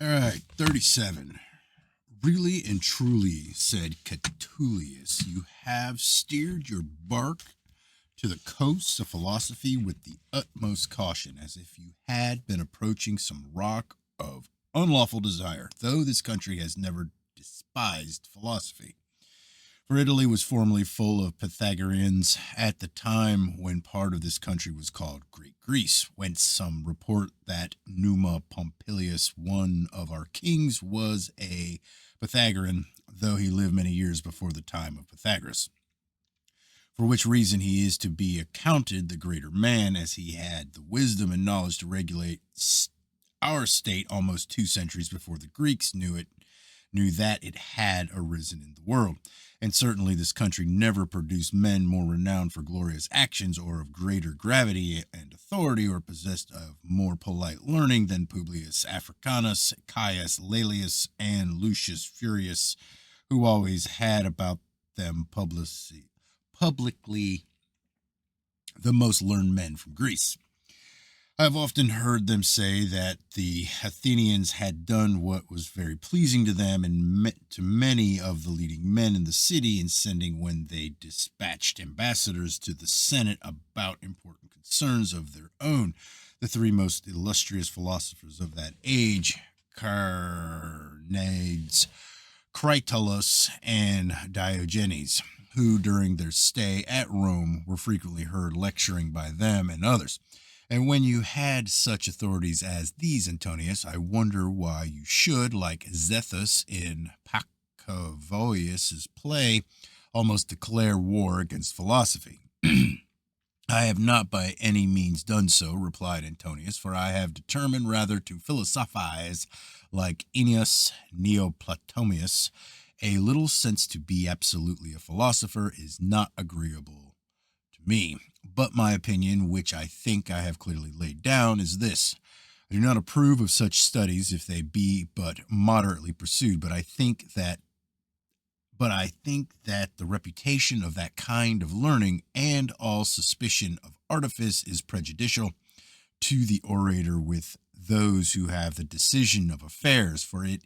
All right, 37. Really and truly, said Catullus, you have steered your bark to the coasts of philosophy with the utmost caution, as if you had been approaching some rock of unlawful desire, though this country has never despised philosophy. For Italy was formerly full of Pythagoreans at the time when part of this country was called Great Greece, whence some report that Numa Pompilius, one of our kings, was a Pythagorean, though he lived many years before the time of Pythagoras. For which reason he is to be accounted the greater man, as he had the wisdom and knowledge to regulate our state almost 2 centuries before the Greeks knew that it had arisen in the world. And certainly this country never produced men more renowned for glorious actions, or of greater gravity and authority, or possessed of more polite learning than Publius Africanus, Caius Laelius, and Lucius Furius, who always had about them publicly the most learned men from Greece. I have often heard them say that the Athenians had done what was very pleasing to them and to many of the leading men in the city, in sending, when they dispatched ambassadors to the Senate about important concerns of their own, the three most illustrious philosophers of that age, Carneades, Critolus, and Diogenes, who during their stay at Rome were frequently heard lecturing by them and others. And when you had such authorities as these, Antonius, I wonder why you should, like Zethus in Pacavoius's play, almost declare war against philosophy. I have not by any means done so, replied Antonius, for I have determined rather to philosophize like Ennius Neoplatonius. A little, since to be absolutely a philosopher is not agreeable to me. But my opinion, which I think I have clearly laid down, is this. I do not approve of such studies if they be but moderately pursued, but I think that the reputation of that kind of learning and all suspicion of artifice is prejudicial to the orator with those who have the decision of affairs, for it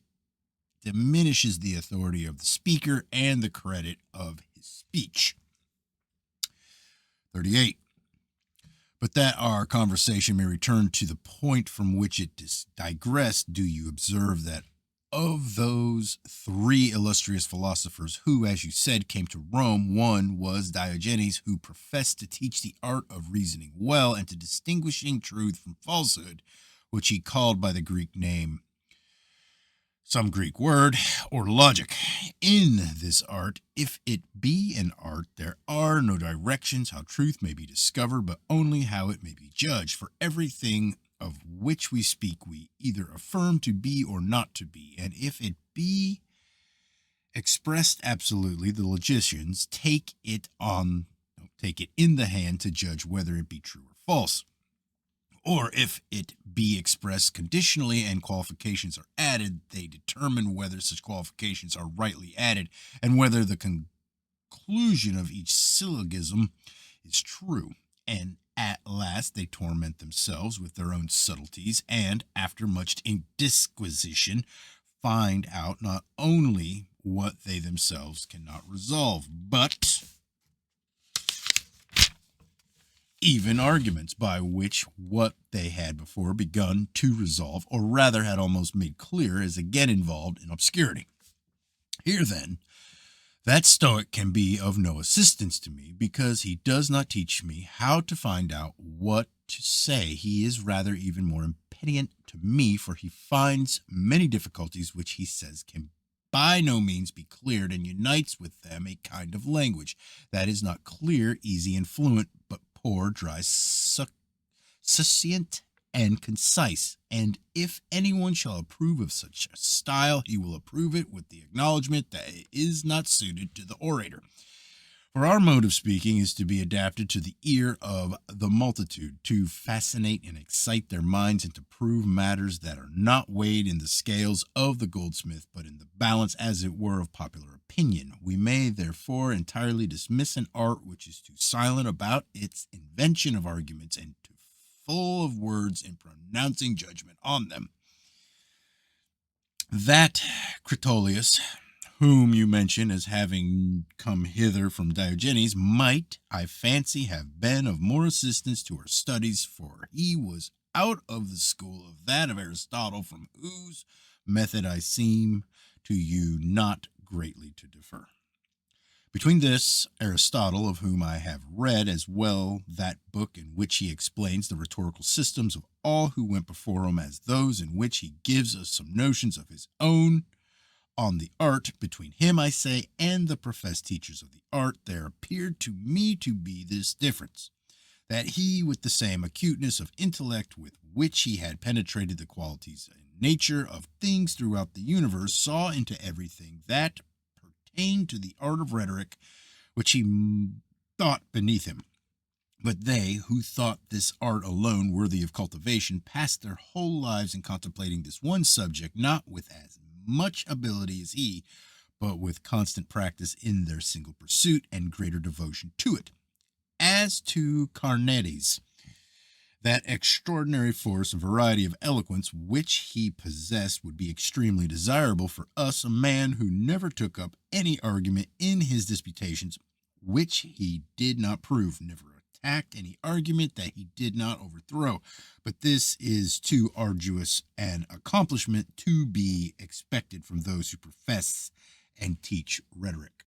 diminishes the authority of the speaker and the credit of his speech. 38. But that our conversation may return to the point from which it digressed, do you observe that of those three illustrious philosophers who, as you said, came to Rome, one was Diogenes, who professed to teach the art of reasoning well and to distinguishing truth from falsehood, which he called by the Greek name, some Greek word, or logic. In this art, if it be an art, there are no directions how truth may be discovered, but only how it may be judged. For everything of which we speak, we either affirm to be or not to be. And if it be expressed absolutely, the logicians take it in the hand to judge whether it be true or false. Or if it be expressed conditionally and qualifications are added, they determine whether such qualifications are rightly added and whether the conclusion of each syllogism is true. And at last they torment themselves with their own subtleties, and after much disquisition find out not only what they themselves cannot resolve, but even arguments by which what they had before begun to resolve, or rather had almost made clear, is again involved in obscurity. Here, then, that Stoic can be of no assistance to me, because he does not teach me how to find out what to say. He is rather even more impedient to me, for he finds many difficulties which he says can by no means be cleared, and unites with them a kind of language that is not clear, easy, and fluent, but poor, dry, succinct, and concise. And if anyone shall approve of such a style, he will approve it with the acknowledgement that it is not suited to the orator. For our mode of speaking is to be adapted to the ear of the multitude, to fascinate and excite their minds, and to prove matters that are not weighed in the scales of the goldsmith, but in the balance, as it were, of popular opinion. We may therefore entirely dismiss an art which is too silent about its invention of arguments, and too full of words in pronouncing judgment on them. That Critolius, whom you mention as having come hither from Diogenes, might, I fancy, have been of more assistance to our studies, for he was out of the school of that of Aristotle, from whose method I seem to you not greatly to differ. Between this Aristotle, of whom I have read as well that book in which he explains the rhetorical systems of all who went before him, as those in which he gives us some notions of his own on the art, between him, I say, and the professed teachers of the art, there appeared to me to be this difference, that he, with the same acuteness of intellect with which he had penetrated the qualities and nature of things throughout the universe, saw into everything that pertained to the art of rhetoric, which he thought beneath him. But they, who thought this art alone worthy of cultivation, passed their whole lives in contemplating this one subject, not with as much ability as he, but with constant practice in their single pursuit and greater devotion to it. As to Carneades, that extraordinary force and variety of eloquence which he possessed would be extremely desirable for us, a man who never took up any argument in his disputations which he did not prove, never attacked any argument that he did not overthrow. But this is too arduous an accomplishment to be expected from those who profess and teach rhetoric.